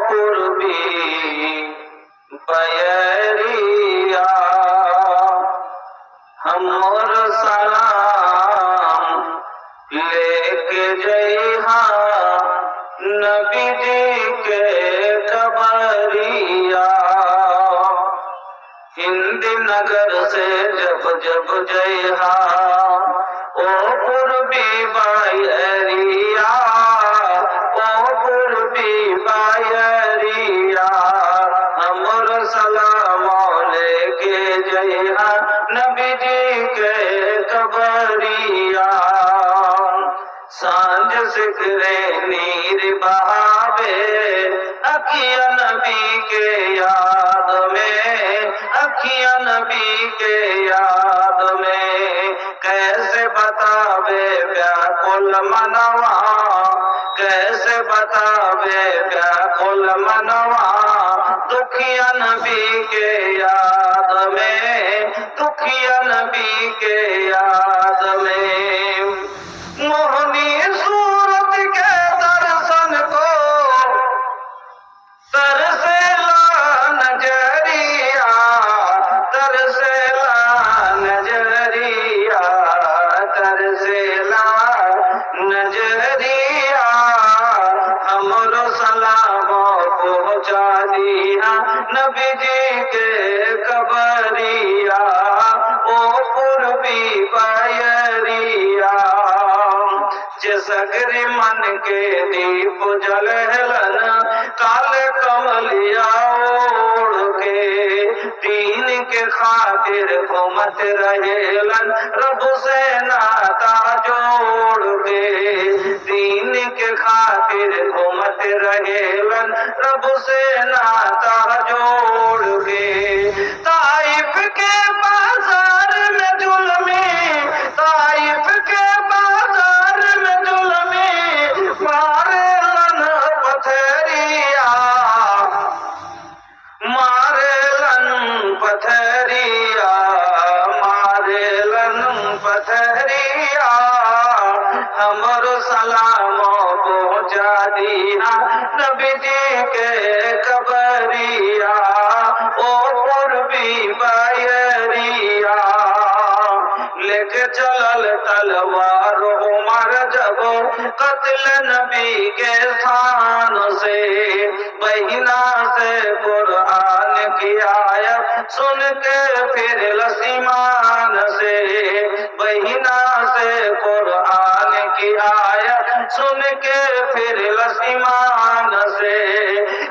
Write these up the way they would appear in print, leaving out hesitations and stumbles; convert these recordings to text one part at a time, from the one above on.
पूर्वी बयरिया हमर सलाम लेके जइहा नबी जी के कबरिया। हिंद नगर से जब जब जइहा ओ पूर्वी बयरिया, ओ पूर्वी बयरिया हमर सलाम लेके जइहा नबी जी के कबरिया। सांझ सिकरे नीर बहावे अखिया नबी के याद में, अखिया नबी के याद में। कैसे बतावे व्याकुल मनवा, कैसे बतावे व्याकुल मनवा दुखिया नबी के याद में, दुखिया नबी के याद में। मोहनी सूरत के दर्शन को तरसेला नजरिया, तरसेला नजरिया, तरसेला नजरिया हमरो सलाम पहुँचा दिया नबी जी के कबरिया। ओ पूर्वी बयरिया सगरी मन के दीप जलहलन काले कमलिया ओढ़ के, दीन के खातिर घूमत रहेलन रब से नाता जोड़ के, दीन के खातिर घूमत रहेलन रब से नाता जोड़ के। ताइफ के बाजार में जुल्मी, ताइफ के बाजार में जुल्मी मारेलन पथरिया, मारेलन पथरिया, मारेलन पथरिया हमरो सलाम पहुँचा दिया नबी जी के कबरिया। ओ पूर्वी बयरिया लेके चलल तलवार उमर जब कत्ल नबी के शान से, बहिना से कुरान की आयत सुन के फिर लसीमान से, बहिना से कुरान की आयत सुन के फिर लसीमान से।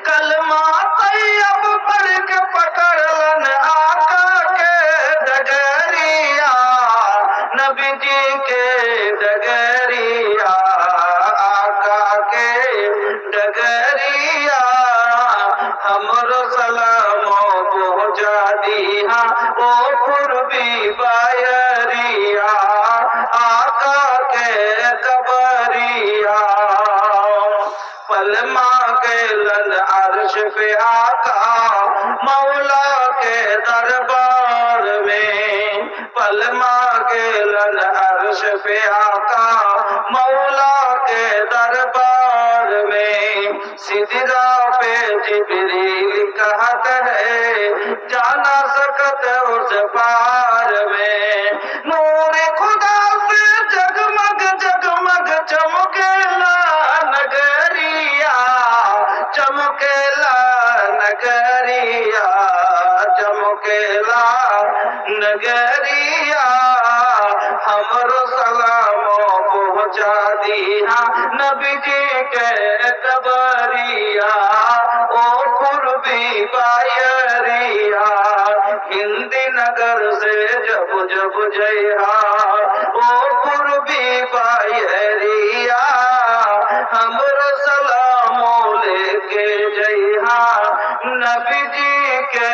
कलमा तैयब पढ़ के पकड़लन आका के डगरिया, नबी जी के डगरिया, आका के डगरिया हमरो सलाम पहुँचा दिया ओ पूर्वी बयरिया, आका के कबरिया। पलमा के लन अर्श पे आका मौला के दरबार में, पलमा के लन अर्श पे आका मौला के दरबार में। सिदरा पे जिब्रील कहत है जाना सकत उस पार में। नूर खुदा से जगमग जगमग चमकेला नगरिया, चमकेला नगरिया, चमकेला नगरिया हमरो सलाम पहुँचा दिया नबी जी के कबरिया। ओ पूर्वी बयरिया हिंदी नगर से जब जब जइहा ओ पूर्वी बयरिया हमरो सलाम लेके जइहा नबी जी के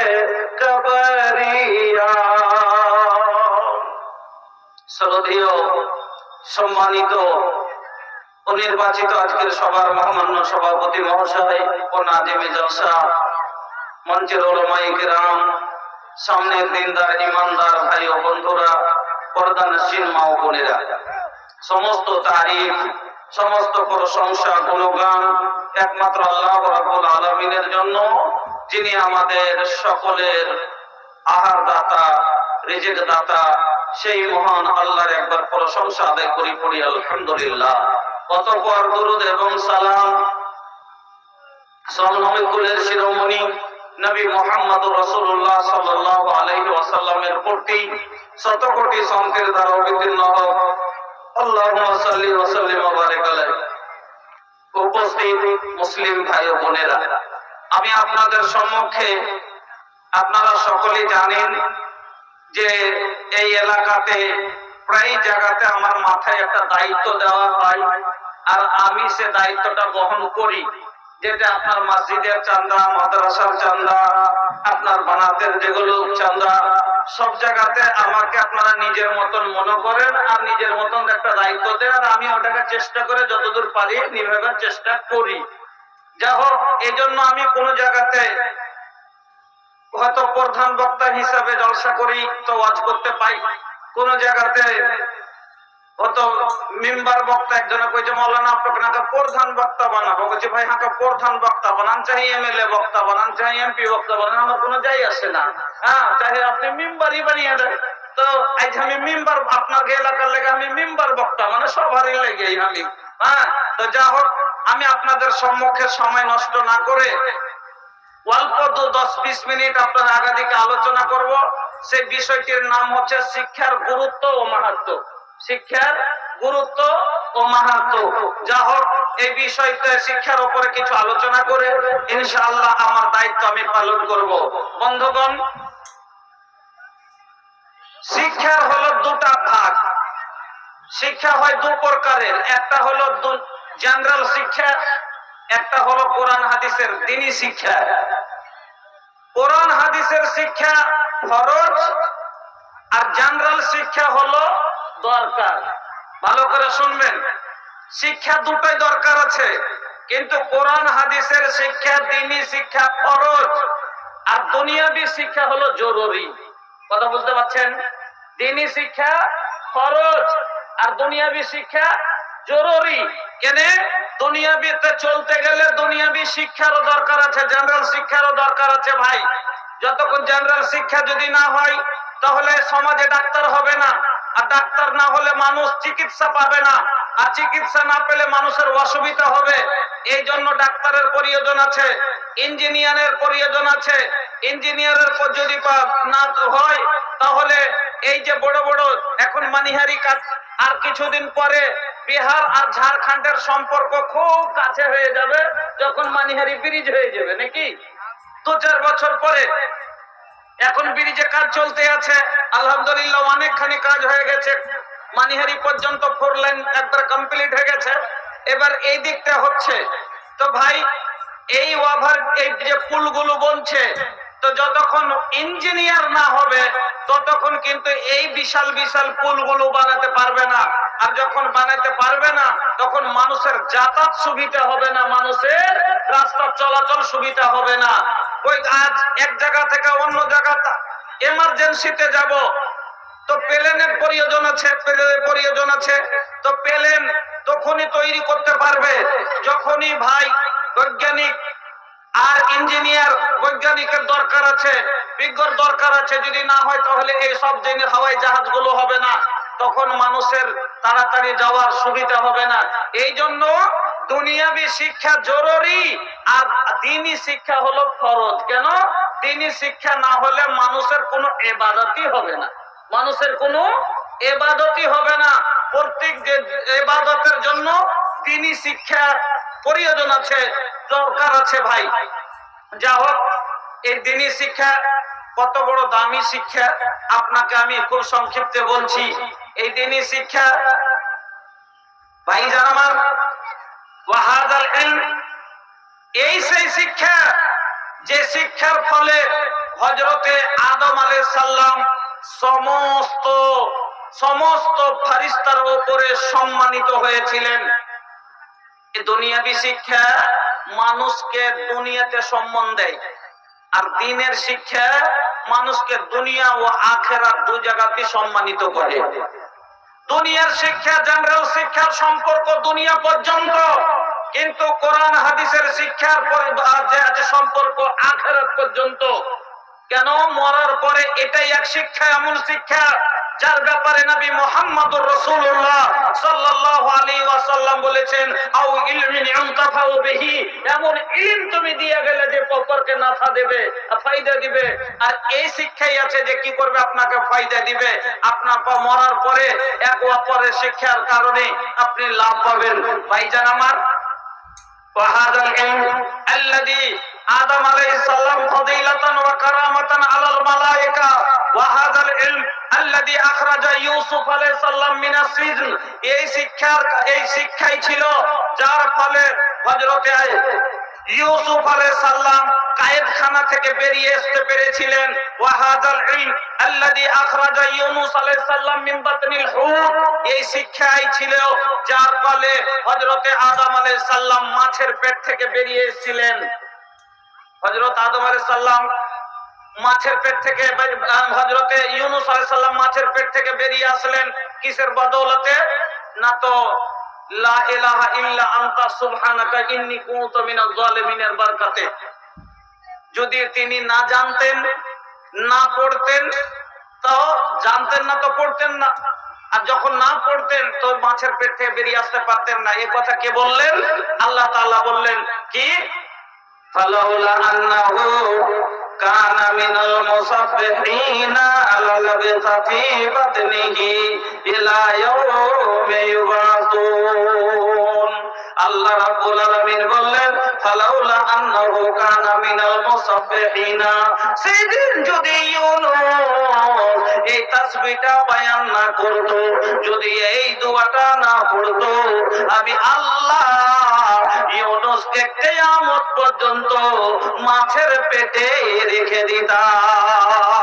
कबरिया। শ্রদ্ধেয় সম্মানিত ও নির্বাচিত আজকের সভার মহামান্য সভাপতি মহাশয় ও নাজিমে জলসা, মঞ্চের উলামায়ে কেরাম, সামনের দিনদার ইমানদার ভাই ও বন্ধুরা, পর্দানশীল মা ও বোনেরা, সমস্ত তারিফ সমস্ত প্রশংসা গুণগান একমাত্র আল্লাহ রাব্বুল আলামিনের জন্য, যিনি আমাদের সকলের আহার দাতা, রিজিক দাতা। সেই মহান আল্লাহর একবার প্রশংসা আদায় করি, পড়ি আলহামদুলিল্লাহ। অতঃপর দুরূদ এবং সালাম সমনবিকুলের শিরোমণি নবী মুহাম্মদুর রাসূলুল্লাহ সাল্লাল্লাহু আলাইহি ওয়াসাল্লামের প্রতি শত কোটি শান্তির দ্বারা অবতীর্ণ হোক। আল্লাহুম্মা সাল্লি ওয়া সাল্লিম ওয়া বারিক আলাইহি। উপস্থিত মুসলিম ভাই ও বোনেরা, আমি আপনাদের সম্মুখে, আপনারা সকলেই জানেন যে এই এলাকাতে প্রায় জায়গাতে আমার মাথায় একটা দায়িত্ব দেওয়া হয়, আর আমি সে দায়িত্বটা বহন করি। যেটা আপনার মসজিদের চাঁদা, মাদ্রাসার চাঁদা, আপনার বানাতের যেগুলো চাঁদা, সব জায়গাতে আমাকে আপনারা নিজের মতন মনে করেন আর নিজের মতন একটা দায়িত্ব দেন, আর আমি ওটাকে চেষ্টা করে যতদূর পারি নিভাবার চেষ্টা করি। যা হোক, এই জন্য আমি কোনো জায়গাতে হয়তো প্রধান বক্তা হিসাবে জলসা করি তো ওয়াজ করতে পাই, কোন জায়গাতে হয়তো মেম্বার বক্তা একজনে কইছে মাওলানা আপনাকে নাকি প্রধান বক্তা বানাবো। বলছি ভাই হাঁকা প্রধান বক্তা বানান, চাই এমএলএ বক্তা বানান, চাই এমপি বক্তা বানান, আমার কোনো যাই আসে না। হ্যাঁ, চাই আপনি মেম্বারই বানিয়ে দেন। তো আজ আমি মেম্বার, আপনার এলাকার লেগে আমি মেম্বার বক্তা, মানে সবারই লেগে আমি। হ্যাঁ, তো যা হোক, আমি আপনাদের সম্মুখে সময় নষ্ট না করে অল্প 10-20 মিনিট আপনার আগাদিকে আলোচনা করব। সেই বিষয়টির নাম হচ্ছে শিক্ষার গুরুত্ব ও মাহাত্ম্য। শিক্ষার গুরুত্ব ও মাহাত্ম্য। যা হোক, এই বিষয়তে শিক্ষার উপরে কিছু আলোচনা করে ইনশাআল্লাহ আমার দায়িত্ব আমি পালন করব। বন্ধুগণ, শিক্ষার হলো দুটা ভাগ। শিক্ষা হয় দু প্রকারের, একটা হলো জেনারেল শিক্ষা, একটা হলো কোরআন হাদিসের দ্বীনি শিক্ষা। কোরআন হাদিসের শিক্ষা ফরজ, আর জেনারেল শিক্ষা হলো দরকার। ভালো করে শুনবেন, শিক্ষা দুটোই দরকার আছে, কিন্তু কোরআন হাদিসের শিক্ষা, দ্বীনি শিক্ষা ফরজ, আর দুনিয়াবি শিক্ষা হলো জরুরি। কথা বুঝতে পারছেন? দ্বীনি শিক্ষা ফরজ আর দুনিয়াবি শিক্ষা জরুরি। কেন? দুনিয়াবিতে চলতে গেলে দুনিয়াবি শিক্ষারও দরকার আছে, জেনারেল শিক্ষারও দরকার আছে। ভাই, যতক্ষণ জেনারেল শিক্ষা যদি না হয় তাহলে সমাজে ডাক্তার হবে না, আর ডাক্তার না হলে মানুষ চিকিৎসা পাবে না, আর চিকিৎসা না পেলে মানুষের অসুবিধা হবে। এই জন্য ডাক্তারের প্রয়োজন আছে, ইঞ্জিনিয়ারের প্রয়োজন আছে। ইঞ্জিনিয়ারের যদি না হয় তাহলে এই যে বড় বড় এখন মানিহারি কাজ, আর কিছুদিন পরে বিহার আর ঝাড়খণ্ডের সম্পর্ক খুব কাছে হয়ে যাবে, যখন মানিহারি ব্রিজ হয়ে যাবে, নাকি 2-4 বছর পরে। এখন ব্রিজে কাজ চলতে আছে, আলহামদুলিল্লাহ অনেকখানি কাজ হয়ে গেছে, মানিহারি পর্যন্ত 4 লাইন একবার কমপ্লিট হয়ে গেছে, এবার এই দিকটা হচ্ছে। তো ভাই, এই ওভার, এই যে পুলগুলো বনছে, তো যতক্ষণ ইঞ্জিনিয়ার না হবে ততক্ষণ কিন্তু এই বিশাল বিশাল পুলগুলো বানাতে পারবে না। আর যখন বানাতে পারবে না তখন মানুষের যাতায়াত সুবিধা হবে না, মানুষের রাস্তা চলাচল সুবিধা হবে না। ওই আজ এক জায়গা থেকে অন্য জায়গা এমার্জেন্সিতে যাব, তো প্লেনের প্রয়োজন আছে, প্লেনের প্রয়োজন আছে। তো প্লেন তখনই তৈরি করতে পারবে যখনই ভাই বৈজ্ঞানিক আর ইঞ্জিনিয়ার, বৈজ্ঞানিকের দরকার আছে, বিজ্ঞর দরকার আছে। যদি না হয় তাহলে এই সব জিনিস হাওয়াই জাহাজগুলো হবে না, তখন মানুষের তাড়াতাড়ি যাওয়ার সুবিধা হবে না। এই জন্য দুনিয়াবি শিক্ষা জরুরি আর দ্বীনি শিক্ষা হলো ফরজ। কেন? দ্বীনি শিক্ষা না হলে মানুষের কোনো ইবাদতই হবে না, মানুষের কোনো ইবাদতই হবে না। প্রত্যেক যে ইবাদতের জন্য দ্বীনি শিক্ষা প্রয়োজন আছে, দরকার আছে। ভাই, যা হোক, এই দ্বীনি শিক্ষা কত বড় দামি শিক্ষা আপনাকে আমি খুব সংক্ষিপ্তে বলছি। এই দ্বীনি শিক্ষা ভাইজান আমার, ওয়াহাদাল ইলম, এই সেই শিক্ষা যে শিক্ষার ফলে হযরতে আদম আলাইহিস সালাম সমস্ত ফেরেশতার উপরে সম্মানিত হয়েছিলেন। এই দুনিয়াবি শিক্ষা মানুষকে দুনিয়াতে সম্মান দেয়, আর দ্বীনের শিক্ষা মানুষকে দুনিয়া ও আখিরাত দুই জায়গাতে সম্মানিত করে। দুনিয়ার শিক্ষা, জেনারেল শিক্ষার সম্পর্ক দুনিয়া পর্যন্ত, কিন্তু কোরআন হাদিসের শিক্ষার যে সম্পর্ক আখিরাত পর্যন্ত। কেন? মরার পরে এটাই এক শিক্ষা, এমন শিক্ষা যার ব্যাপারে নবী মুহাম্মদুর রাসূলুল্লাহ সাল্লাল্লাহু আলাইহি ওয়াসাল্লাম বলেছেন, আও ইলমিন ইনতাফাউ বিহি, এমন ইলম তুমি দিয়ে গেলে যে অপরকে নাফা দেবে, ফায়দা দিবে। আর এই শিক্ষাই আছে যে কি করবে, আপনাকে ফায়দা দিবে। আপনার মরার পরে এক অপরের শিক্ষার কারণে আপনি লাভ পাবেন। ভাইজান আমার, وهذا العلم الذي آدم عليه السلام فضيلة وكرامة على الملائكة، وهذا العلم الذي أخرج يوسف عليه السلام من السجن, এই শিক্ষাই ছিল যার ফলে হযরতে ইউসুফ আলাইহিস সালাম কায়েদখানা থেকে বেরিয়ে আসতে পেরেছিলেন। ওয়াহাদাল ইলম আল্লাযী আখরাজা ইউনুস আলাইহিস সালাম মিন বাতনিল হুত, এই শিক্ষাই ছিল যার ফলে হযরতে আদম আলাইহিস সালাম মাছের পেট থেকে বেরিয়ে এসেছিলেন। হযরত আদম আলাইহিস সালাম মাছের পেট থেকে, হযরতে ইউনুস আলাইহিস সালাম মাছের পেট থেকে বেরিয়ে আসলেন কিসের বদৌলতে? না তো লা ইলাহা ইল্লা আনতা সুবহানাকা ইন্নী কুনতু মিনাজ জালিমিনের বরকতে। যদি তিনি না জানতেন, না পড়তেন, তো জানতেন না তো পড়তেন না, আর যখন না পড়তেন তো মাছের পেট থেকে বেরিয়ে আসতে পারতেন না। এই কথা কে বললেন? আল্লাহ তাআলা বললেন কি, ফালাউলা আন্নাহু কানা মিনাল মুসাব্বিহিনা লালাবিসা ফি বাতনিহি ইলা ইয়াউমি ইউবাসুন। আল্লাহ রাব্বুল আলামিন বললেন, ফালাউলা আন্নাহু কানা মিনাল মুসাব্বিহিনা, সেদিন যদি ইউনুস এই তাসবিহটা বয়ান না করত, যদি এই দোয়াটা না পড়তো, আমি আল্লাহ ইউনুসকে কিয়ামত পর্যন্ত মাছের পেটে রেখে দিতাম।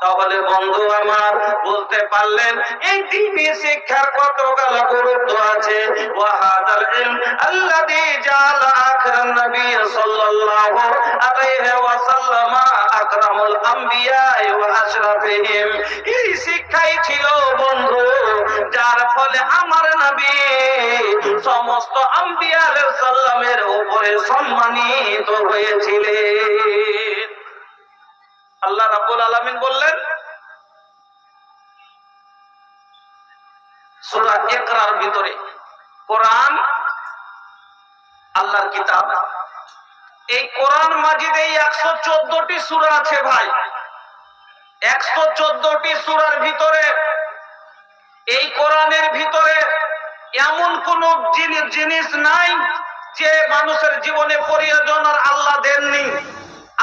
তাহলে বন্ধু আমার, বুঝতে পারলেন এই দ্বীনি শিক্ষার কত গুরুত্ব আছে। ওয়াহাদাল ইলম আল্লাযী জাআলা আখিরান নবী সাল্লাল্লাহু আলাইহি ওয়াসাল্লাম আকরামুল আম্বিয়া ওয়া আশরাফিহিম, এই শিক্ষাই ছিল বন্ধু যার ফলে আমার নবী সমস্ত আম্বিয়া আলাইহিস সালামের উপরে সম্মানিত হয়েছিলেন। আল্লাহ রাব্বুল আলামিন বললেন সূরা ইকরার ভিতরে, কোরআন আল্লাহর কিতাব, এই কোরআন মাজিদে 114টি সূরা আছে ভাই। 114টি সূরার ভিতরে, এই কোরআনের ভিতরে এমন কোন জিনিস নাই যে মানুষের জীবনে প্রয়োজন আর আল্লাহ দেননি।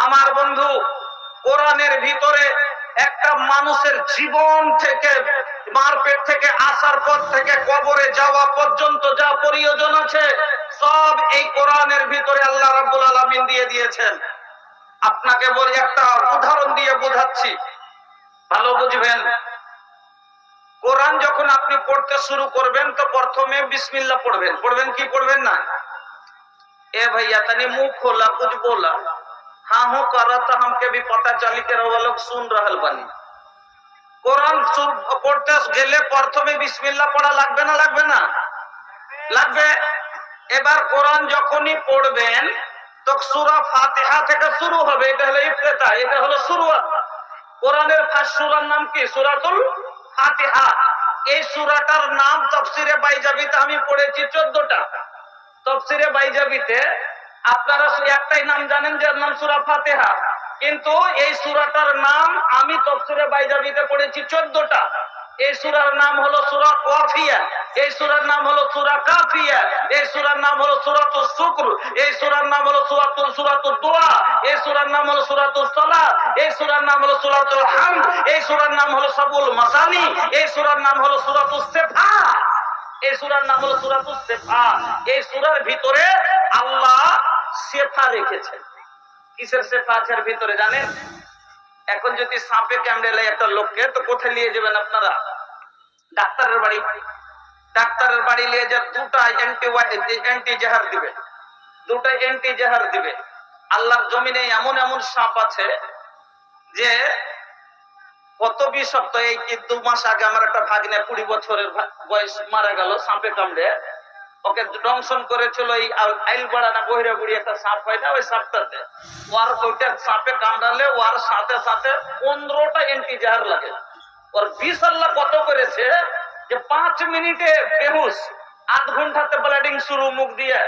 আমার বন্ধু, কোরআনের ভিতরে একটা মানুষের জীবন থেকে, মার পেট থেকে আসার পর থেকে কবরে যাওয়া পর্যন্ত যা প্রয়োজন আছে সব এই কোরআনের ভিতরে আল্লাহ রাব্বুল আলামিন দিয়ে দিয়েছেন। আপনাকে বলি, একটা উদাহরণ দিয়ে বোঝাচ্ছি, ভালো বুঝবেন। কোরআন যখন আপনি পড়তে শুরু করবেন তো প্রথমে বিসমিল্লাহ পড়বেন। পড়বেন কি পড়বেন না? ए भैया तनी मुंह खोला, कुछ बोला। हाँ हो करा तो हमके भी पता चली के रउआ लोग सुन रहल बानी। কোরআন পড়তে গেলে প্রথমে বিসমিল্লাহ পড়া লাগবে না? লাগবে না? লাগবে। এবার কোরআন যখনই পড়বেন তো সূরা ফাতিহা থেকে শুরু হবে। এটা হলো ইফতিতাহ, এটা হলো শুরুয়াত। কোরআনের ফার্স্ট সূরার নাম কি? সূরাতুল ফাতিহা। এই সূরাটার নাম তাফসীরে বাইজাবিতে আমি পড়েছি 14টা। তাফসীরে বাইজাবিতে আপনারা একটাই নাম জানেন, যার নাম সূরা ফাতিহা, কিন্তু এই সূরাটার নাম আমি তাফসীরে বাইজাবিতে পড়েছি 14টা। এই সূরার নাম হলো সূরা কাফিয়া, এই সূরার নাম হলো সূরা কাফিয়া, এই সূরার নাম হলো সূরাতুস শুকর, এই সূরার নাম হলো সূরাতুদ দুআ, এই সূরার নাম হলো সূরাতুস সালাত, এই সূরার নাম হলো সূরাতুল হামদ, এই সূরার নাম হলো সাবুল মাসানি, এই সূরার নাম হলো সূরাতুস সিফা, এই সূরার নাম হলো সূরাতুস সিফা। এই সূরার ভিতরে আল্লাহ সিফা রেখেছেন। কিসের সিফা আছে এর ভিতরে জানেন? এখন যদি সাপে কামড়ালে একটা লোককে, তো কোথায় নিয়ে যাবেন আপনারা? ডাক্তারের বাড়ি। ডাক্তারের বাড়ি নিয়ে যা দুটা অ্যান্টি জাহার দিবে, দুটা অ্যান্টি জাহার দিবে। আল্লাহর জমিনে এমন এমন সাপ আছে যে কত বিষাক্ত। এই 2 মাস আগে আমার একটা ভাগ্নে 20 বছরের বয়স মারা গেল সাপে কামড়ে। ওকে দংশন করেছিল এই আইলবাড়া না বহিরা বুড়ি একটা সাপ হয় না, ওই সাপটাতে ওইটা সাপে কামড়ালে ওর সাথে সাথে 15টা এন্টিজার লাগে। ওর বিষ আল্লাহ কত করেছে যে 5 মিনিটে বেহুশ, 8 ঘন্টাতে ব্লিডিং শুরু মুখ দিয়ে।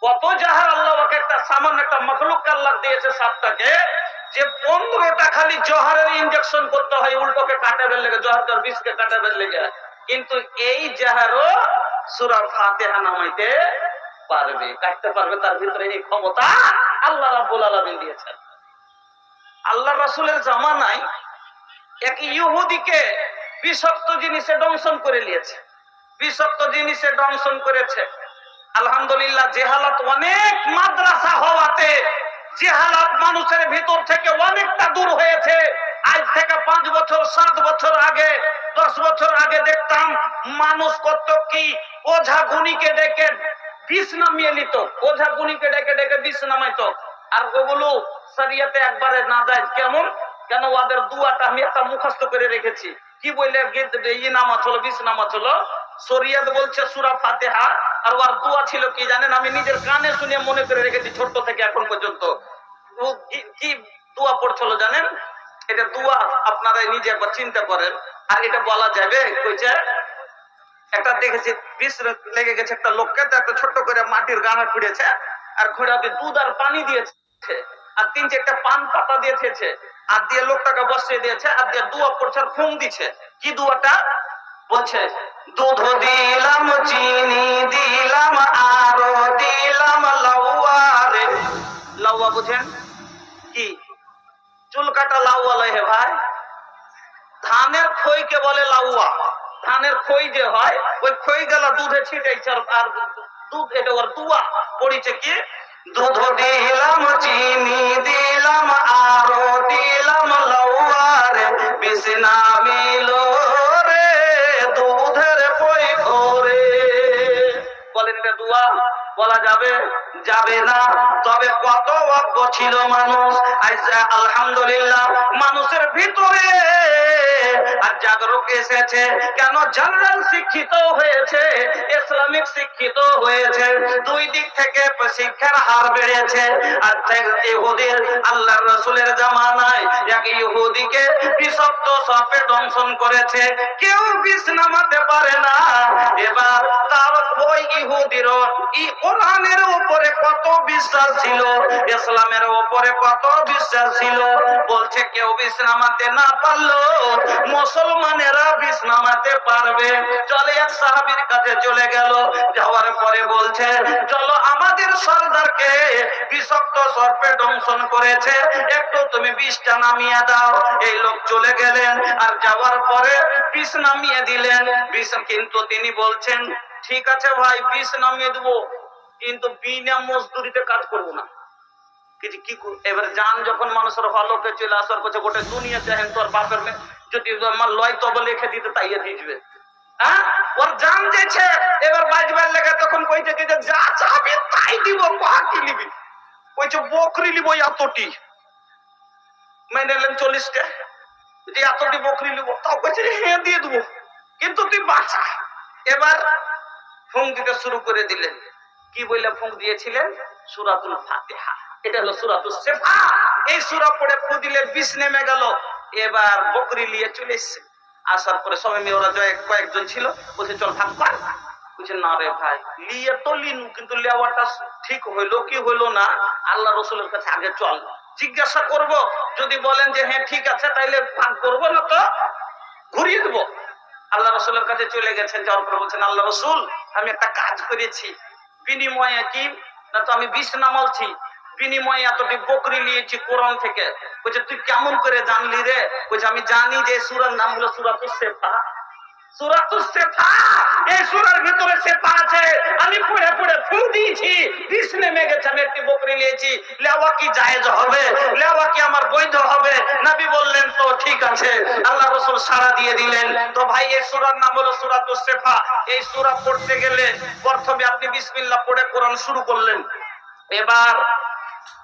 কত জাহার আল্লাহ ওকে একটা সামান্য একটা মখলুক আল্লাহ দিয়েছে সাপটাকে, যে 15টা খালি জহরের ইনজেকশন করতে হয় উল্টোকে কাটাবের লেগে, জহর বিষকে কাটাবের লেগে। কিন্তু এই জাহারও সূরা ফাতিহা নামাইতে পারবে, কাটতে পারবে। তার ভিতরে এই ক্ষমতা আল্লাহ রাব্বুল আলামিন দিয়েছেন। আল্লাহ রাসূলের জামানায় এক ইহুদিকে বিষাক্ত জিনিসে দংশন করে নিয়েছে, বিষাক্ত জিনিসে দংশন করেছে। আলহামদুলিল্লাহ জেহালাত অনেক মাদ্রাসা হওয়াতে জেহালাত মানুষের ভিতর থেকে অনেকটা দূর হয়েছে। আজ থেকে 5 বছর 7 বছর আগে 10 বছর আগে দেখতাম মানুষ কত কি ওঝা গুণীকে ডেকে বিষ নামিয়ে নিত, ওঝা গুণীকে ডেকে ডেকে বিষ নামাইতো। আর ওগুলো শরিয়াতে একবারে না যায়। কেমন? কেন ওদের দুয়াটা আমি একটা মুখস্থ করে রেখেছি। কি বললে নামাজ হলো, বিষ নামাজ হলো। শরিয়ত বলছে সূরা ফাতিহা, আর ওর দোয়া ছিল কি জানেন? আমি নিজের কানে শুনে মনে করে রেখেছি ছোট থেকে এখন পর্যন্ত। কি দোয়া পড়ছিল জানেন? এটা দোয়া আপনারা নিজে একবার চিন্তা করেন। আর এটা বলা যাবে কইছে একটা দেখেছি বিষ লেগে গেছে একটা লোককে, তো একটা ছোট্ট করে মাটির গাড়া খুঁড়েছে আর খুঁড়াতে দুধ আর পানি দিয়েছে আর 3-4টা পান পাতা দিয়েছে আর দিয়ে লোকটাকে বসিয়ে দিয়েছে আর দিয়ে দোয়া পড়ছে আর ফুম দিচ্ছে। কি দোয়াটা বলছে? দুধ দিলাম, চিনি দিলাম, আরো দিলাম লাউয়া রে। লাউয়া বুঝেন কি? চুল কাটা লাউয়া লয় হে ভাই। ধানের খইকে বলে লাউয়া। ধানের খই যে হয় ওই খই গেলা দুধে ছিটাইছে আর দুধ, এটা ওর দোয়া পড়িছে কি? দুধ দিলাম, চিনি দিলাম, আরো দিলাম লাউয়া রে, বিষ নামিলো রে দুধের পই করে। বলেন এটা দোয়া বলা যাবে? যাবে না। তবে কত অজ্ঞ ছিল মানুষ। আলহামদুলিল্লাহ মানুষের ভিতরে আর জাগরুক এসেছে। কেন? জেনারেল শিক্ষিত হয়েছে, ইসলামিক শিক্ষিত হয়েছে, দুই দিক থেকে শিক্ষার হার বেড়েছে। আর ইহুদির আল্লাহর রাসূলের জামানায় এক ইহুদিকে বিষাক্ত সাপে দংশন করেছে, কেউ বিষ নামাতে পারে না। এবার তার ওই ইহুদির কোরআনের উপরে কত বিশ্বাস ছিল, ইসলামের উপরে কত বিশ্বাস ছিল, বলছে কেউ বিষ নামাতে না পারলো মুসলমানেরা বিষ নামাতে পারবে। চলে এক সাহাবীর কাছে চলে গেল, যাওয়ার পরে বলছে চলো আমাদের সর্দারকে বিষাক্ত সর্পে দংশন করেছে, একটু তুমি বিষটা নামিয়ে দাও। এই লোক চলে গেলেন আর যাওয়ার পরে বিষ নামিয়ে দিলেন। বিষ কিন্তু তিনি বলছেন ঠিক আছে ভাই বিষ নামিয়ে দেবো, কিন্তু বিনা মজদুরিতে কাজ করবো না। কি এবার জান যখন মানুষের হলকে চলে আসার পথে গোটা দুনিয়া চাহেন তোর বাপের মেয়ে যদি আমার লয় তবে লিখে দিতে তাইয়ে দিবে। হ্যাঁ ওর জান যেছে এবার বাজবার লেগে তখন কইছে কি যে যা চাবি তাই দিব, কি নিবি? কইছে বকরি নিব এতটি। মেনে নিলেন 40টা, যে এতটি বকরি নিব, তাও কইছে হ্যাঁ দিয়ে দেবো কিন্তু তুই বাঁচা। এবার ফুঁক দিতে শুরু করে দিলেন। কি বলে ফুঁক দিয়েছিলেন? সূরাতুল ফাতিহা। এটা হলো সূরাতুস শিফা। এই সূরা পড়ে ফু দিলে বিষ নেমে গেল। এবার বকরি নিয়ে চলে এসেছে। আসার পরে সবাই মেয়ে ওরা কয়েকজন ছিল, বলছে চল ভাগ পার। বলছে না রে ভাই লিয়ে তো লিনু, কিন্তু লেওয়াটা ঠিক হইলো কি হইলো না আল্লাহ রাসূলের কাছে আগে চল জিজ্ঞাসা করব। যদি বলেন যে হ্যাঁ ঠিক আছে তাইলে ভাগ করবো, না তো ঘুরিয়ে দেবো। আল্লাহ রাসূলের কাছে চলে গেছেন, যাওয়ার পর বলছেন আল্লাহ রাসূল আমি একটা কাজ করেছি, বিনিময়ে কি না তো আমি বিষ নামালছি, বিনিময়ে এতটি বকরি নিয়েছি কোরআন থেকে। বলছে তুই কেমন করে জানলি রে? বলছে আমি জানি যে সূরার নাম হলো সূরাতুস শিফা। সূরাতুস শিফা, এই সূরার ভিতরে শিফা আছে। আমি পড়ে পড়ে ফুঁ দিয়েছি, বিষ নেমে গেছে, আমি একটি বকরি নিয়েছি। লেওয়া কি জায়েজ হবে? লেওয়া কি আমার বৈধ হবে? নবী বললেন তো ঠিক আছে। আল্লাহ রাসূল সাড়া দিয়ে দিলেন। তো ভাই এই সূরার নাম হলো সূরাতুস শিফা। এই সূরা পড়তে গেলে প্রথমে আপনি বিসমিল্লাহ পড়ে কোরআন শুরু করলেন। এবার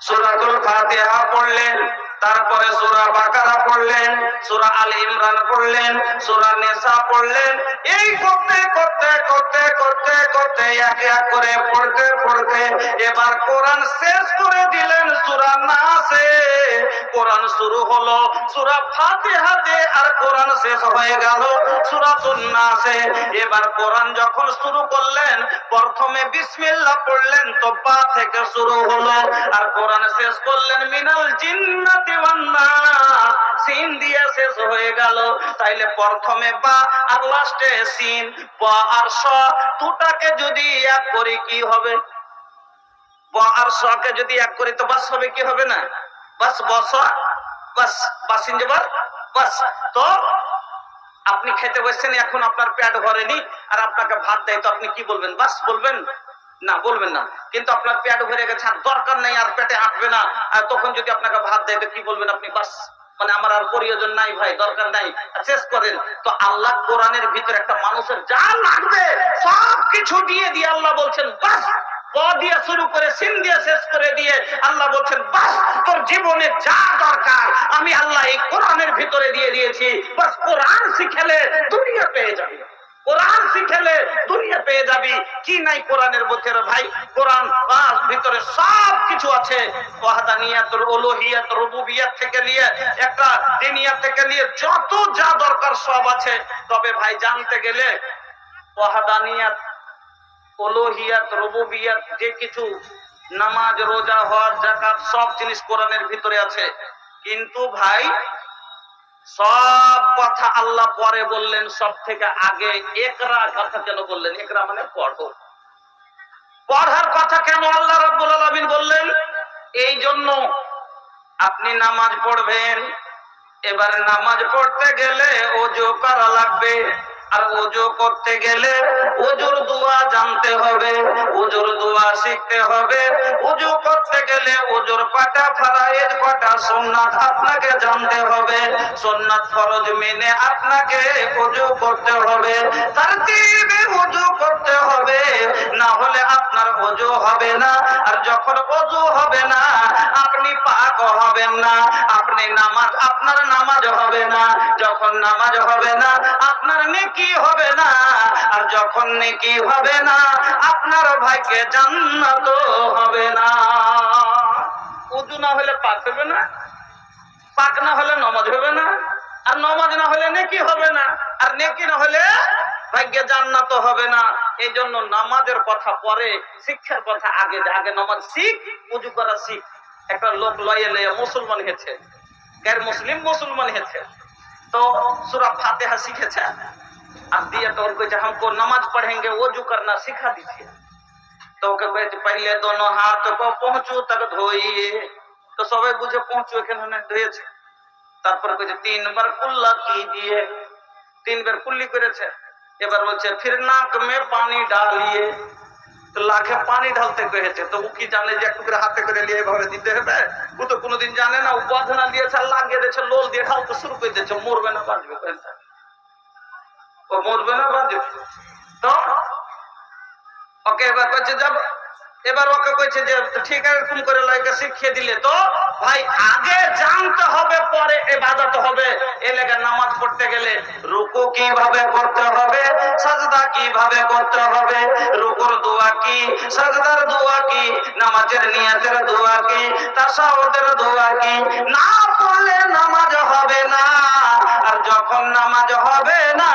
সূরাতুল ফাতিহা পড়লেন, তারপরে সূরা বাকারা পড়লেন, সূরা আল ইমরান পড়লেন, সূরা নিসা পড়লেন। এই করতে করতে করতে করতে করতে এক এক করে পড়তে পড়তে এবার কোরআন শেষ করে দিলেন সূরা নাসে। কোরআন শুরু হলো সূরা ফাতিহাতে আর কোরআন শেষ হয়ে গেল সূরাতুন নাসে। এবার কোরআন যখন শুরু করলেন প্রথমে বিসমিল্লাহ পড়লেন, তো পা থেকে শুরু হলো, আর কোরআন শেষ করলেন মিনাল জিন্নাতি ওয়ান নাস, সিন দিয়ে শেষ হয়ে গেল। তাইলে প্রথমে বা আর লাস্টে সিন, বা আর স দুটাকে যদি এক করি কি হবে? বা আর স কে যদি এক করি তো বাস হবে, কি হবে না? বাস, বস, বাস, বাসিন যাবার বাস। তো আপনি খেতে বসছেন, এখন আপনার পেট ভরেনি আর আপনাকে ভাত দেয়, তো আপনি কি বলবেন? বাস বলবেন না? বলবেন না। কিন্তু আপনার পেট ভরে গেছে আর দরকার নেই, আর পেটে আটবে না, আর তখন যদি আপনাকে ভাত দেয় তো কি বলবেন আপনি? বাস, মানে আমার আর প্রয়োজন নাই ভাই, দরকার নাই, শেষ করেন। তো আল্লাহ কোরআনের ভিতরে একটা মানুষের যা লাগবে সব কিছু দিয়ে দিয়ে আল্লাহ বলছেন বাস। ব দিয়ে শুরু করে সিন দিয়ে শেষ করে দিয়ে আল্লাহ বলছেন বাস, তোর জীবনে যা দরকার আমি আল্লাহ এই কোরআনের ভিতরে দিয়ে দিয়েছি। বাস, কোরআন শিখেলে দুনিয়া পেয়ে যাবে, কোরআন শিখেলে দুনিয়া পেয়ে যাবি। কি নাই কোরআনের মধ্যে রে ভাই? কোরআন ভিতরে সব কিছু আছে। ওয়াহদানিয়াত, উলুহিয়াত, রুবুবিয়াত থেকে নিয়ে একটা দিনিয়াত থেকে নিয়ে যত যা দরকার সব আছে। তবে ভাই জানতে গেলে ওয়াহদানিয়াত, উলুহিয়াত, রুবুবিয়াত যে কিছু নামাজ, রোজা, হজ, যাকাত সব জিনিস কোরআনের ভিতরে আছে। কিন্তু ভাই সব কথা আল্লাহ পরে বললেন, সব থেকে আগে ইকরা কথা কেন বললেন? ইকরা মানে পড়ো, পড়ার কথা কেন আল্লাহ রাব্বুল আলামিন বললেন? এই জন্য আপনি নামাজ পড়বেন, এবার নামাজ পড়তে গেলে ওযু করা লাগবে, আর ওযু করতে গেলে ওযুর দোয়া জানতে হবে, ওযুর দোয়া শিখতে হবে। ওযু করতে গেলে ওযুর কয়টা ফরজ কয়টা সুন্নাত আপনাকে জানতে হবে, সুন্নাত ফরজ মেনে আপনাকে ওযু করতে হবে, তারতিবে ওযু করতে হবে, না হলে আপনার ওযু হবে না। আর যখন ওযু হবে না আপনি পাক হবেন না, আপনি নামাজ, আপনার নামাজ হবে না। যখন নামাজ হবে না আপনার নেকি হবে না, আর যখন নেকি হবে না আপনার ভাগ্যে জান্নাত হবে না। ওযু না হলে পাক হবে না, পাক না হলে নামাজ হবে না, আর নামাজ না হলে নেকি হবে না, আর নেকি না হলে ভাগ্যে জান্নাত হবে না। এই জন্য নামাজের কথা পরে, শিক্ষার কথা আগে। আগে নামাজ শিখ, ওযু করা শিখ। একটা লোক লয়ে লয়ে মুসলমান হয়েছে, গैर মুসলিম মুসলমান হয়েছে, तो सूरा फातिहा सीखे, अब दिए तो उनको जब हमको नमाज पढ़ेंगे वजू करना सिखा दीजिए। तो पहले दोनों हाथ को पहुंचू तक धोइए, तो सबे बुझे पहुंचू एखाने धोएছে। তারপর কইছে 3 বার কুল্লা कीजिए, 3 বার কুল্লি করেছে। এবার বলছে फिर नाक में पानी डालिए, তো লাখে পানি ঢালতে কইছে। তো ও কি জানে যে একটু করে হাতে করে নিয়ে এভাবে দিতে হবে? ও তো কোনোদিন জানে না। ও বাঁধনা দিয়েছে, লাগিয়ে দিয়েছে, লোল দিয়ে ঢালতে শুরু করে দিয়েছে। মরবে না বাঁচবে? ও মরবে না বাঁচবে? তো ওকে এবার কইছে যাব, এবার ওকে কইছে যে ঠিক আছে এরকম করে লাইকে শিখিয়ে দিলে। তো ভাই আগে জানতে হবে, পরে ইবাদত হবে। এ লাগা নামাজ পড়তে গেলে রুকু কিভাবে করতে হবে, সাজদা কিভাবে করতে হবে, রুকুর দোয়া কি, সাজদার দোয়া কি, নামাজের নিয়তের দোয়া কি, তাশাহুদের দোয়া কি, না পড়লে নামাজ হবে না। আর যখন নামাজ হবে না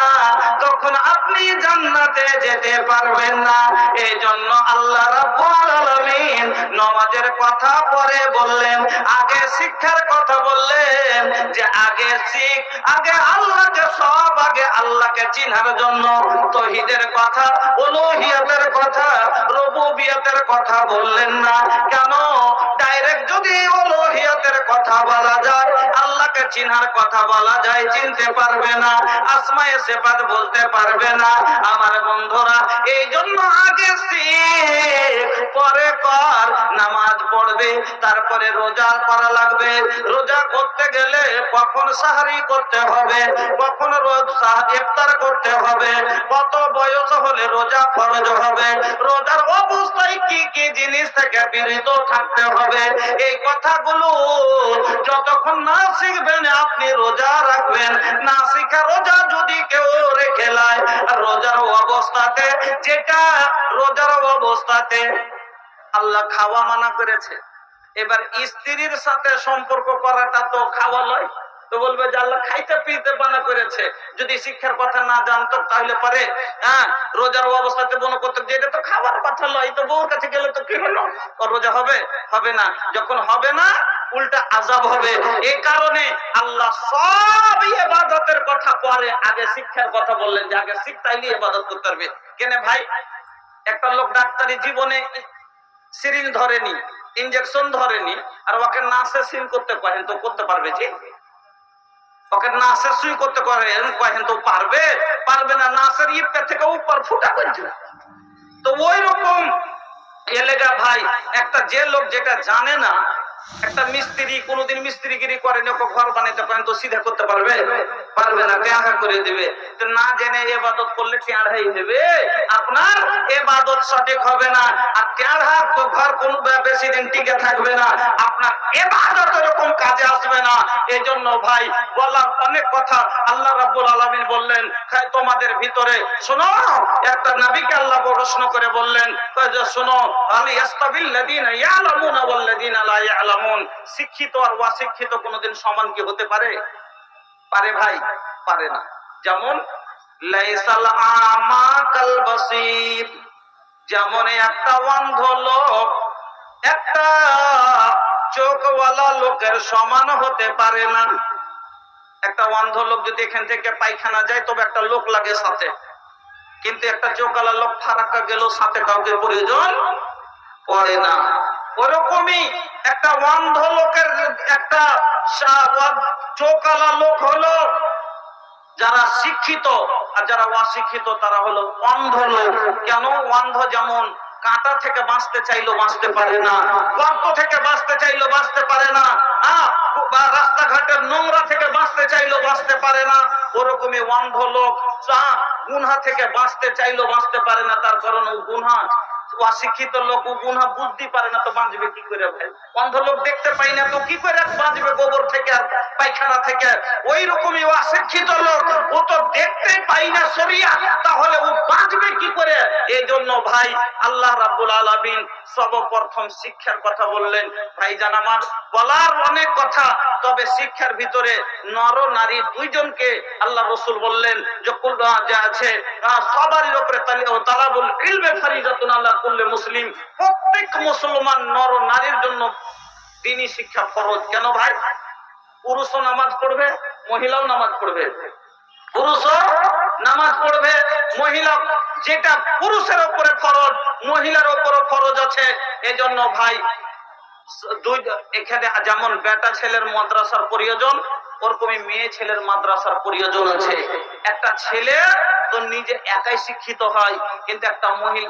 তখন আপনি জান্নাতে যেতে পারবেন না। এই জন্য আল্লাহ রাব্বুল আলামিন নামাজের কথা পরে বললেন, আগে শিক্ষার কথা বললেন, যে আগে শিখ, আগে আল্লাহকে, সব আগে আল্লাহকে চিনার জন্য তাওহীদের কথা, উলুহিয়াতের কথা, রুবুবিয়াতের কথা বললেন না। কেন? ডাইরেক্ট যদি উলুহিয়াতের কথা বলা যায়, আল্লাহকে চিনার কথা বলা যায়, চিনতে পারবে না, আসমায়ে সিফাত বলতে পারবে না। আমার বন্ধুরা, এই জন্য আগে শিখ, পরে কর। নামাজ পড়বে, তারপরে রোজা করা লাগবে। রোজা করতে গেলে কখন সাহারি করতে হবে, কখন রোজ ইফতার করতে হবে, কত বয়স হলে রোজা ফরজ হবে, রোজার অবস্থায় কি কি জিনিস থেকে বিরত থাকতে হবে, এই কথাগুলো যতক্ষণ না শিখবেন আপনি রোজা রাখবেন না। শিখা রোজা যদি কেউ রেখে লায়, রোজার অবস্থাতে, যেটা রোজার অবস্থাতে আল্লাহ খাওয়া মানা করেছে, এবার স্ত্রীর সাথে সম্পর্ক করাটা তো খাওয়া লয়, তো বলবে যে আল্লাহ খাইতে পিতে মানা করেছে। যদি শিক্ষার কথা না জানতো তাহলে পারে রোজার অবস্থাতে মনে করতো যে এটা তো খাবার কথা লয়, তো বউর কাছে গেলে তো কি হলো, রোজা হবে? হবে না। যখন হবে না, উল্টা আযাব হবে। এই কারণে আল্লাহ সব ইবাদতের কথা পরে আগে শিক্ষার কথা বললেন, যে আগে শিখ, তাইলে ইবাদত করতে পারবে। কেন ভাই, একটা লোক ডাক্তারি জীবনে সিরিঞ্জ ধরেনি, ইনজেকশন ধরেনি, আর ওকে নাসে সিন করতে কহেন তো করতে পারবে? জি, ওকে নাসে সুই করতে কহেন তো পারবে? পারবে না। নাসের ইপটা থেকে উপর ফুটা করছে। তো ওই রকম এলেগা ভাই, একটা যে লোক যেটা জানে না, একটা মিস্ত্রি কোনোদিন মিস্ত্রিগিরি করেনি, ওকে ঘর বানাইতে পারেন তো সিধা করতে পারবে? পারবে না, টেঁড়া করে দিবে। তো না জেনে ইবাদত করলে টেঁড়াই দেবে, আপনার ইবাদত সঠিক হবে না। আর টেঁড়া তো ঘর কোনো বেশি দিন টিকে থাকবে না, আপনার ইবাদত এরকম কাজে আসবে না। এই জন্য ভাই বলার অনেক কথা। আল্লাহ রাব্বুল আলামিন বললেন, তোমাদের ভিতরে শোনো, একটা নবীকে আল্লাহ প্রশ্ন করে বললেন, শোনো, আলী ইস্তাবিল লাযিনা ইয়ালামুনা ওয়াল লাযিনা লা ইয়ালামুন, শিক্ষিত আর অশিক্ষিত কোনোদিন সমান কি হতে পারে? পারে ভাই? পারে না। যেমন লাইসাল আমা কাল বাসীর, যেমন একটা অন্ধ লোক একটা চোখওয়ালা লোকের সমান হতে পারে না। একটা অন্ধ লোক যদি এখান থেকে পায়খানা যায়, তবে একটা লোক লাগে সাথে, কিন্তু একটা চোখওয়ালা লোক ফারাক্কা গেল, সাথে কাউকে প্রয়োজন পড়ে না। ওরকমই একটা অন্ধ লোকের একটা চোখওয়ালা লোক হলো যারা শিক্ষিত, আর যারা অশিক্ষিত তারা হলো অন্ধ লোক। কেন? অন্ধ যেমন কাঁটা থেকে বাঁচতে চাইলো বাঁচতে পারে না, গর্ত থেকে বাঁচতে চাইলো বাঁচতে পারে না, রাস্তাঘাটের নোংরা থেকে বাঁচতে চাইলো বাঁচতে পারে না, ওরকমই অন্ধ লোক গুনহা থেকে বাঁচতে চাইলো বাঁচতে পারে না। তার কারণ গুনহা, অশিক্ষিত লোক গুনহা বুঝতে পারে না, তো বাঁচবে কি করে ভাই? অন্ধ লোক দেখতে পাই না, তো কি করে বাঁচবে গোবর থেকে আর পায়খানা থেকে? ওই রকমই অশিক্ষিত লোক, ও তো দেখতে পাই না শরিয়া, তাহলে ও বাঁচবে কি করে? এই জন্য ভাই আল্লাহ রাব্বুল আলামিন সর্বপ্রথম শিক্ষার কথা বললেন। ভাইজান আমার, বলার অনেক কথা, তবে শিক্ষার ভিতরে নর নারী দুইজনকে আল্লাহ রাসূল বললেন যে আছে সবারই উপরে তালাবুল ইলমে ফরিজাতুন আলা কুল্লি মুসলিম, প্রত্যেক মুসলমান নর নারীর জন্য দ্বীনি শিক্ষা ফরজ। কেন ভাই? পুরুষও নামাজ পড়বে, মহিলাও নামাজ পড়বে, পুরুষও নামাজ পড়বে, মহিলা, যেটা পুরুষের উপরে ফরজ মহিলার উপরও ফরজ আছে। এজন্য ভাই এখানে যেমন বেটা ছেলের মাদ্রাসার প্রয়োজন, ওরকমই মেয়ে ছেলের মাদ্রাসার প্রয়োজন আছে। একটা ছেলে তো নিজে একাই শিক্ষিত হয়, কিন্তু একটা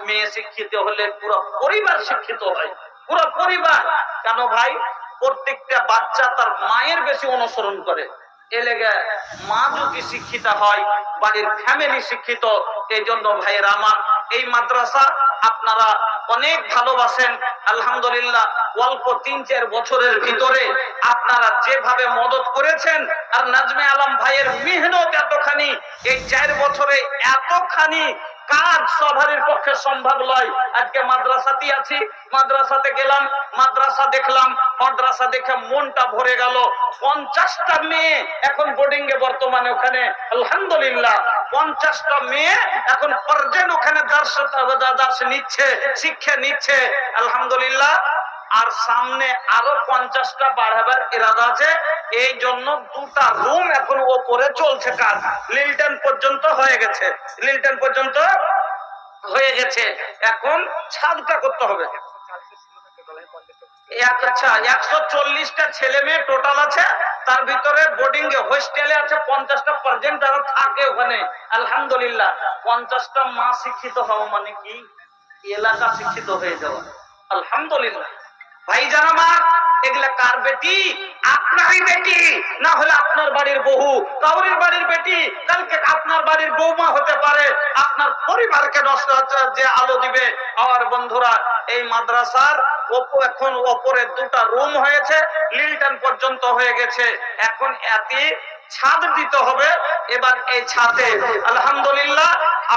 মেয়ে শিক্ষিত হলে পুরো পরিবার শিক্ষিত হয়, পুরো পরিবার। কেন ভাই? প্রত্যেকটা বাচ্চা তার মায়ের বেশি অনুসরণ করে। এলেগে মা যদি শিক্ষিত হয়, বাড়ির ফ্যামিলি শিক্ষিত। এই জন্য ভাইয়ের আমার, এই মাদ্রাসা আপনারা অনেক ভালোবাসেন, আলহামদুলিল্লাহ। অল্প ৩-৪ বছরের ভিতরে আপনারা যেভাবে মদত করেছেন, আর নাজমে আলম ভাইয়ের মেহনত এতখানি, এই ৪ বছরে এতখানি কাজ সবারই পক্ষে সম্ভব নয়। আজকে মাদ্রাসাতে আছি, মাদ্রাসাতে গেলাম, মাদ্রাসা দেখলাম, মাদ্রাসা দেখে মনটা ভরে গেল। 50টা মেয়ে এখন বোর্ডিং এ বর্তমানে ওখানে, আলহামদুলিল্লাহ 50টা মেয়ে এখন পর্যন্ত ওখানে দার্স নিচ্ছে, শিক্ষা নিচ্ছে, আলহামদুলিল্লাহ। আর সামনে আরো 50টা বাড়াবার ইরাদা আছে। এই জন্য 2টা রুম এখন ওপরে চলছে কাজ, লিল্টন পর্যন্ত হয়ে গেছে, লিল্টন পর্যন্ত হয়ে গেছে। এখন ছাদটা করতে হবে। আচ্ছা, 140টা ছেলে মেয়ে টোটাল আছে, তার ভিতরে বোর্ডিং এ হোস্টেলে আছে 50টা পার্সেন্ট যারা থাকে ওখানে, আলহামদুলিল্লাহ। 50টা মা শিক্ষিত হওয়া মানে কি? এলাকা শিক্ষিত হয়ে যাওয়া, আলহামদুলিল্লাহ। ভাই জানা, এগুলা কার বেটি? আপনারই বেটি, না হলে আপনার বাড়ির বহু, কাউরির বাড়ির বেটি, কালকে আপনার বাড়ির বৌমা হতে পারে, আপনার পরিবারকে নষ্ট যে আলো দিবে। আমার বন্ধুরা, এই মাদ্রাসার এখন ওপরে দুটা রুম হয়েছে, লিল্টন পর্যন্ত হয়ে গেছে। এখন এতে ছাদ দিতে হবে। এবার এই ছাদে আলহামদুলিল্লাহ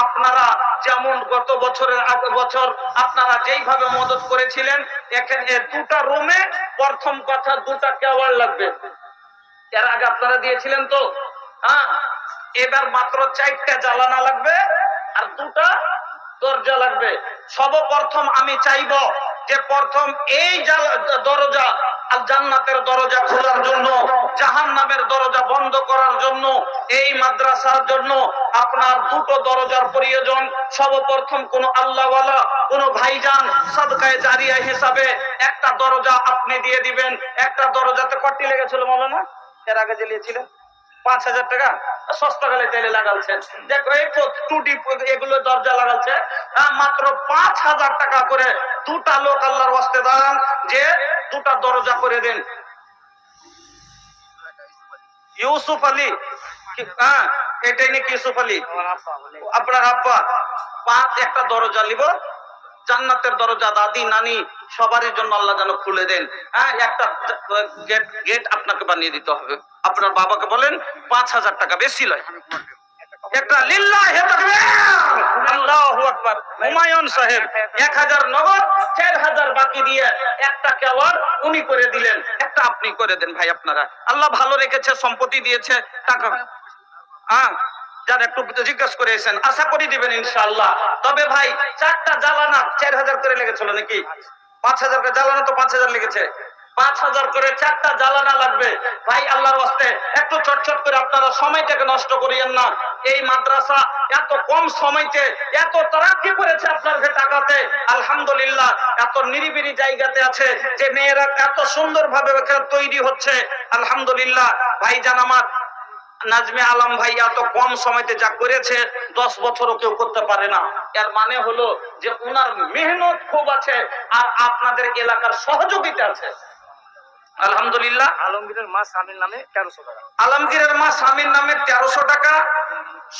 আপনারা যেমন গত বছরের আগে বছর আপনারা যেইভাবে মদত করেছিলেন, এখানে দুটা রুমে প্রথম কথা দুটা কেওয়াল লাগবে। এর আগে আপনারা দিয়েছিলেন তো, হ্যাঁ। এবার মাত্র 4টা জানালা লাগবে আর দুটা দরজা লাগবে। সর্বপ্রথম আমি চাইব যে প্রথম এই দরজা আর জান্নাতের দরজা খোলার জন্য, জাহান্নামের দরজা বন্ধ করার জন্য, এই মাদ্রাসার জন্য আপনার দুটো দরজার প্রয়োজন। সর্বপ্রথম কোন আল্লাহওয়ালা কোন ভাইজান সাদকায়ে জারিয়া হিসাবে একটা দরজা আপনি দিয়ে দিবেন। একটা দরজাতে কত লেগেছিল মাওলানা এর আগে জ্বালিয়েছিলেন? 5,000 টাকা। সস্তা গেলে তেলে লাগালছেন। দেখো এই টুটি এগুলো দরজা লাগালছে মাত্র 5,000 টাকা করে। দুটা লোক আল্লাহর ওয়াস্তে দাঁড়ান যে দুটা দরজা করে দেন। ইউসুফ আলী, হ্যাঁ এটাই নাকি ইউসুফ আলী আপনার আব্বা? একটা দরজা নিব, জান্নাতের দরজা দাদি নানি সবারই জন্য আল্লাহ যেন খুলে দেন। হ্যাঁ একটা গেট আপনাকে বানিয়ে দিতে হবে। আপনার বাবাকে বলেন 5,000 টাকা, বেশি লয়। একটা লিল্লাহি তাকবীর, আল্লাহু আকবার। হুমায়ুন সাহেব 1,000 নগদ, 4,000 বাকি দিয়ে একটা কেওয়ার উনি করে দিলেন, একটা আপনি করে দেন ভাই। আপনারা আল্লাহ ভালো রেখেছে, সম্পত্তি দিয়েছে, টাকা হ্যাঁ যারা একটু জিজ্ঞাসা করেছেন, আশা করি দিবেন ইনশাআল্লাহ। তবে ভাই 4টা জ্বালানা 4,000 করে লেগেছিল নাকি? 5,000 করে জ্বালানা তো 5,000 লেগেছে। 5,000 করে 4টা জ্বালানা লাগবে ভাই। আল্লাহর ওয়াস্তে একটু চটচট করে আপনারা সময়টাকে নষ্ট করিয়েন না। এই মাদ্রাসা এত কম সময়তে এত তারাক্কি করেছে আপনার টাকাতে, আলহামদুলিল্লাহ। এত নিরিবিলি জায়গাতে আছে যে মেয়েরা এত সুন্দর ভাবে তৈরি হচ্ছে, আলহামদুলিল্লাহ। ভাইজান আমার নাজমে আলম ভাই এত কম সময়তে যা করেছে 10 বছরও কেউ করতে পারে না। এর মানে হলো যে উনার মেহনত খুব আছে আর আপনাদের এলাকার সহযোগিতা আছে, আলহামদুলিল্লাহ। আলমগীরের মা স্বামীর নামে 1300 টাকা। আলমগীরের মা স্বামীর নামে 1300 টাকা।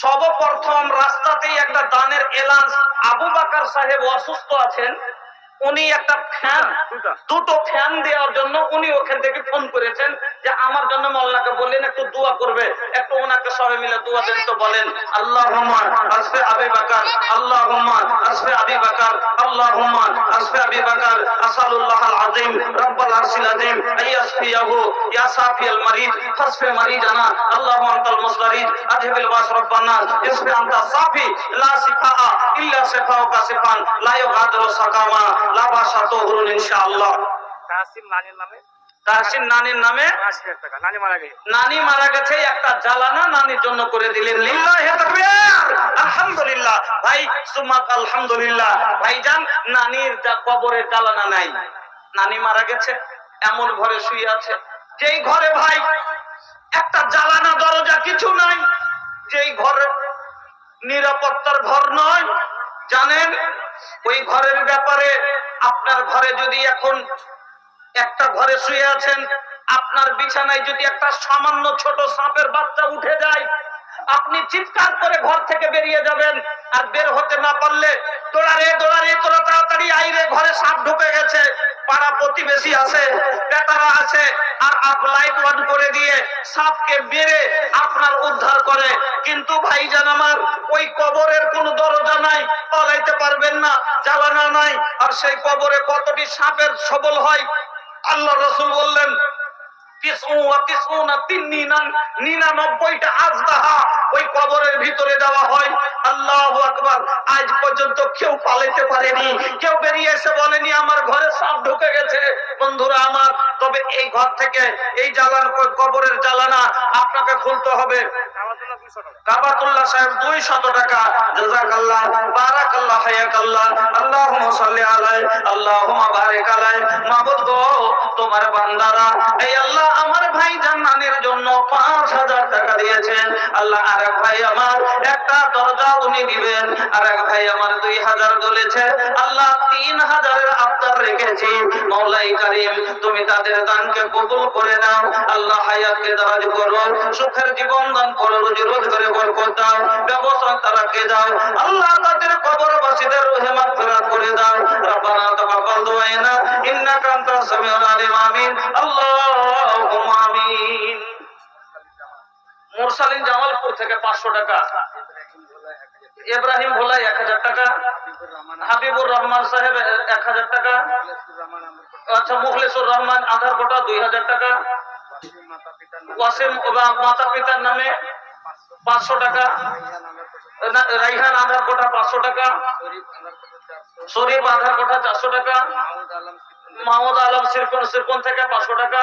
সর্বপ্রথম রাস্তাতেই একটা দানের এলান। আবু বাকার সাহেব অসুস্থ আছেন, উনি একটা ফ্যান, দুটো ফ্যান দেওয়ার জন্য উনি ওখান থেকে ফোন করেছেন যে আমার জন্য মোল্লাকে বললেন একটু দোয়া করবে, একটু ওনাকে সবাই মিলে দোয়া দেন তো। বলেন আল্লাহুম্মা আসফি আবি বকর, আল্লাহুম্মা আসফি আবি বকর, আল্লাহুম্মা আসফি আবি বকর, আসালুল্লাহাল আযীম রব্বুল আরশিল আযীম আইয়াসফিয়াহু ইয়া সাফিয়াল মারিদ ফাসফি মারিদানা আল্লাহুম্মা আনতাল মুসতারিদ আযহিবিল বাস রব্বানা ইসফি আনতা সাফি লা শিফা ইল্লা শিফাউকা শিফান লা ইউগাদিরু সাকামা লা বাসাতু হুরুন ইনশাআল্লাহ। তাহসিন নানির নামে, তাহসিন নানির নামে 80,000 টাকা। নানি মারা গেছে, নানি মারা গেছে, একটা জ্বালানা নানির জন্য করে দিলেন। লিল্লাহি তাকবীর, আলহামদুলিল্লাহ। ভাই সুমাত আলহামদুলিল্লাহ। ভাইজান নানির কবরে জ্বালানা নাই, নানি মারা গেছে, এমন ঘরে শুয়ে আছে যেই ঘরে ভাই একটা জ্বালানা দরজা কিছু নাই, যেই ঘরে নিরাপত্তার ঘর নয়। জানেন ওই ঘরের ব্যাপারে, আপনার ঘরে যদি এখন একটা ঘরে শুয়ে আছেন, আপনার বিছানায় যদি একটা সামান্য ছোট সাপের বাচ্চা উঠে যায়, আপনি চিৎকার করে ঘর থেকে বেরিয়ে যাবেন। আর বের হতে না পারলে দৌড়ারে দৌড়ারে তোরা তাড়াতাড়ি আইরে, ঘরে সাপ ঢুকে গেছে। পাড়া প্রতিবেশী আছে, বেটারা আছে, আর লাইট অন করে দিয়ে সাপকে মেরে আপনার উদ্ধার করে। কিন্তু ভাইজান আমার ওই কবরের কোনো দরজা নাই, পালাইতে পারবেন না, জ্বালানা নাই। আর সেই কবরে কতটি সাপের সবল হয়। আল্লাহ রাসূল বললেন 99টা আজদাহা ওই কবরের ভিতরে দেওয়া হয়। আল্লাহু আকবার। আজ পর্যন্ত কেউ পালাইতে পারেনি, কেউ বেরিয়ে এসে বলেনি আমার ঘরে সাপ ঢুকে গেছে। বন্ধুরা আমার, তবে এই ঘর থেকে এই কবরের জ্বালানা আপনাকে খুলতে হবে। কাবাতুল্লাহ সাহেব 200 টাকা। জাযাকাল্লাহ, বারাকাল্লাহ, হায়াকাল্লাহ, আল্লাহুম্মা সাল্লি আলাইহি, আল্লাহুম্মা বারিক আলাইহি। মাবুদ গো, তোমার বান্দারা এই আল্লাহ আমার ভাই জান্নাতের জন্য 5,000 টাকা দিয়েছেন। আল্লাহ আরেক ভাই আমার একটা দরজা উনি দিবেন, আরেক ভাই আমার 2,000 বলেছে। আল্লাহ 3,000 এর আবদার রেখেছি। মাওলাই কারীম তুমি তাদের দানকে কবুল করে নাও। আল্লাহ হায়াতকে দারাজ করো, সুখের জীবন দান করো, রুজি রোজগারে বরকত দাও, ব্যবসা তারাকে দাও। আল্লাহ তাদের কবরবাসীদের রহে মাগফিরাত করে দাও। রব্বানা তাকাব্বাল দুআনা। সামিউল আলিম আমিন আল্লাহুম্মা আমিন। মুরসালিন জামালপুর থেকে 500 টাকা, ইব্রাহিম ভোলাই 1000 টাকা, হাবিবুর রহমান সাহেব 1000 টাকা, আচ্ছা মুখলিসুর রহমান আধার কোটা 2000 টাকা, ওয়াসিম মাতা পিতার নামে 500 টাকা, রাইহান আধার কোটা 500 টাকা, শরীফ আধার কোটা 400 টাকা, মাহমুদ আলম সিরকুন থেকে 500 টাকা,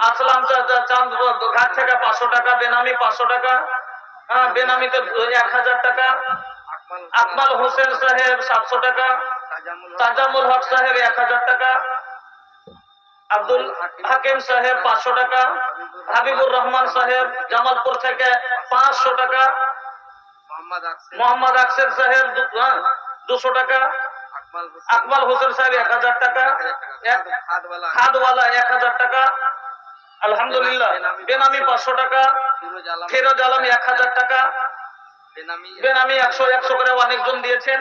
আসলাম চাঁদ ঘাট থেকে 500 টাকা, বেনামি 500 টাকা, বেনামিতে 1000 টাকা, আকমাল হোসেন সাহেব 700 টাকা, তাজামুল হক সাহেব 1000 টাকা, আব্দুল হাকিম সাহেব 500 টাকা, হাবিবুর রহমান সাহেব জামালপুর থেকে 500 টাকা, মোহাম্মদ আকসের সাহেব 200 টাকা, আকমাল হোসেন সাহেব 1000 টাকা, খাদওয়ালা 1000 টাকা, আলহামদুলিল্লাহ। বেনামি 500 টাকা, ফিরোজ আলম 1000 টাকা, বেনামি 100 করে অনেকজন দিয়েছেন।